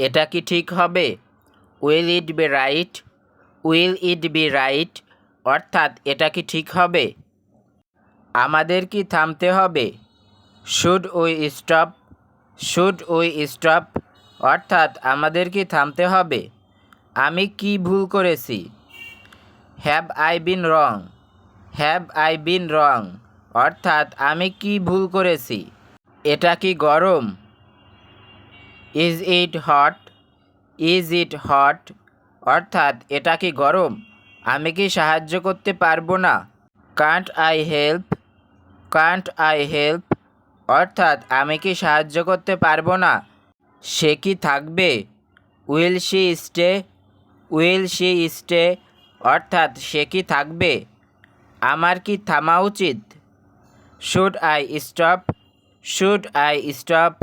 এটা কি ঠিক হবে? Will it be right? Will it be right অর্থাৎ এটা কি ঠিক হবে? আমাদের কি থামতে হবে? Should we stop? Should we stop অর্থাৎ আমাদের কি থামতে হবে? আমি কি ভুল করেছি? Have I been wrong? Have I been wrong অর্থাৎ আমি কি ভুল করেছি? এটা কি গরম? Is it hot? Is it hot অর্থাৎ এটা কি গরম? আমি কি সাহায্য করতে পারবো না? Kant I help? Kant I help অর্থাৎ আমি কি সাহায্য করতে পারবো না? সে কি থাকবে? Will she stay? Will she stay অর্থাৎ সে কি থাকবে? আমার কি থামা উচিত? Should I stop? Should I stop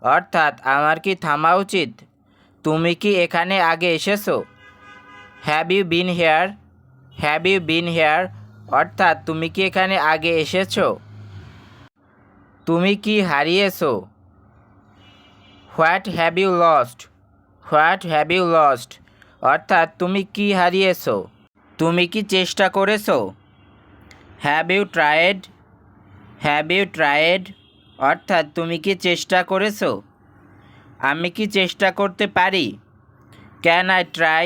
অর্থাৎ আমার কি থামা উচিত? তুমি কি এখানে আগে এসেছো? Have you been here? Have you been here অর্থাৎ তুমি কি এখানে আগে এসেছো? তুমি কি হারিয়েছো? What have you lost? What have you lost অর্থাৎ তুমি কি হারিয়েছো? তুমি কি চেষ্টা করেছো? Have you tried? Have you tried অর্থাৎ তুমি কি চেষ্টা করেছো? আমি কি চেষ্টা করতে পারি? Can I try?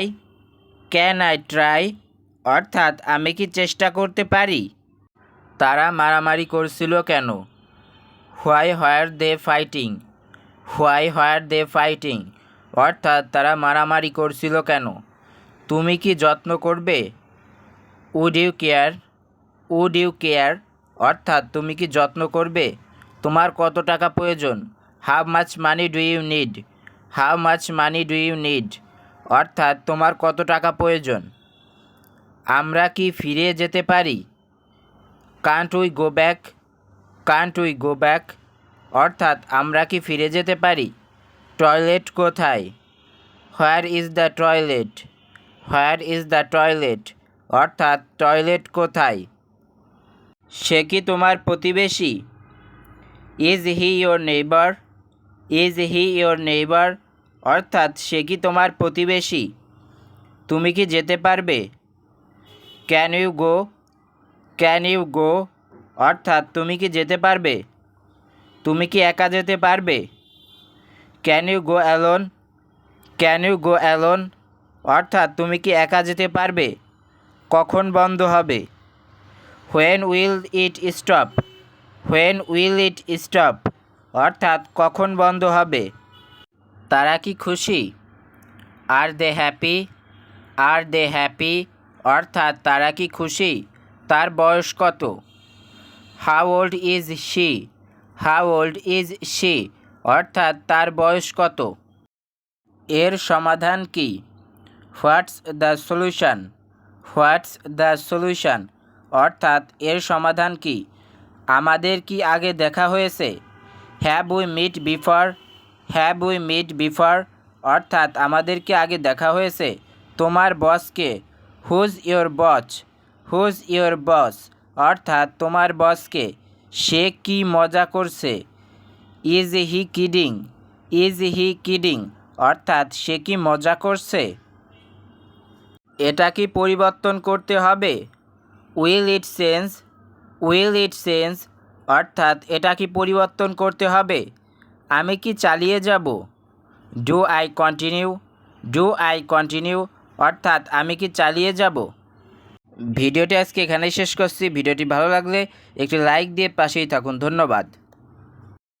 Can I try অর্থাৎ আমি কি চেষ্টা করতে পারি? তারা মারামারি করছিল কেন? Why were they fighting? Why were they fighting অর্থাৎ তারা মারামারি করছিল কেন? তুমি কি যত্ন করবে? Would you care? Would you care অর্থাৎ তুমি কি যত্ন করবে? তোমার কত টাকা প্রয়োজন? How much money do you need? How much money do you need অর্থাৎ তোমার কত টাকা প্রয়োজন? আমরা কি ফিরে যেতে পারি? Can't we go back? Can't we go back অর্থাৎ আমরা কি ফিরে যেতে পারি? টয়লেট কোথায়? Where is the toilet? Where is the toilet অর্থাৎ টয়লেট কোথায়? সে কি তোমার প্রতিবেশী? Is he your neighbour? Is he your neighbour অর্থাৎ সে কি তোমার প্রতিবেশী? তুমি কি যেতে পারবে? Can you go? Can you go অর্থাৎ তুমি কি যেতে পারবে? তুমি কি একা যেতে পারবে? Can you go alone? Can you go alone অর্থাৎ তুমি কি একা যেতে পারবে? কখন বন্ধ হবে? When will it stop? When will it stop অর্থাৎ কখন বন্ধ হবে? তারা কি খুশি? আর দে হ্যাপি? আর দে হ্যাপি অর্থাৎ তারা কি খুশি? তার বয়স কত? How old is she? How old is she অর্থাৎ তার বয়স কত? এর সমাধান কি? What's the solution? What's the solution অর্থাৎ এর সমাধান কি? আমাদের কি আগে দেখা হয়েছে? Have we met before? Have we met before অর্থাৎ আমাদের কি আগে দেখা হয়েছে? তোমার বসকে? Who's your boss? Who's your boss অর্থাৎ তোমার বসকে? সে কি মজা করছে? Is he kidding? Is he kidding অর্থাৎ সে কি মজা করছে? এটা কি পরিবর্তন করতে হবে? Will it change? Will it change অর্থাৎ এটা কি পরিবর্তন করতে হবে? আমি কি চালিয়ে যাব? Do I continue? Do I continue অর্থাৎ আমি কি চালিয়ে যাব? ভিডিওটি আজকে এখানেই শেষ করছি। ভিডিওটি ভালো লাগলে একটি লাইক দিয়ে পাশেই থাকুন। ধন্যবাদ।